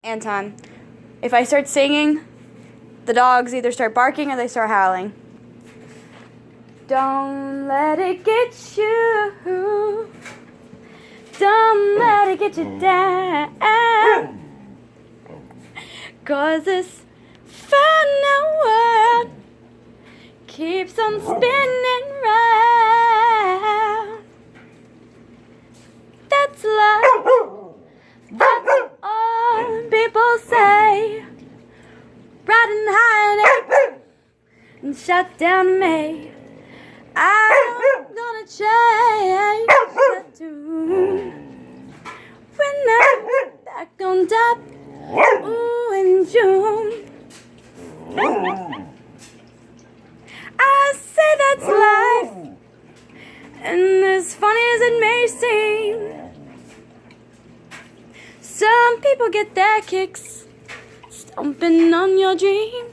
Anton, if I start singing, the dogs either start barking or they start howling. Don't let it get you. Don't let it get you down. 'Cause this final world keeps on spinning round. That's love. That's all people say. Riding high and shut down me. I'm gonna change the tune when I'm back on top. Ooh, in June. I say that's life, and as funny as it may seem, some people get their kicks stomping on your dreams.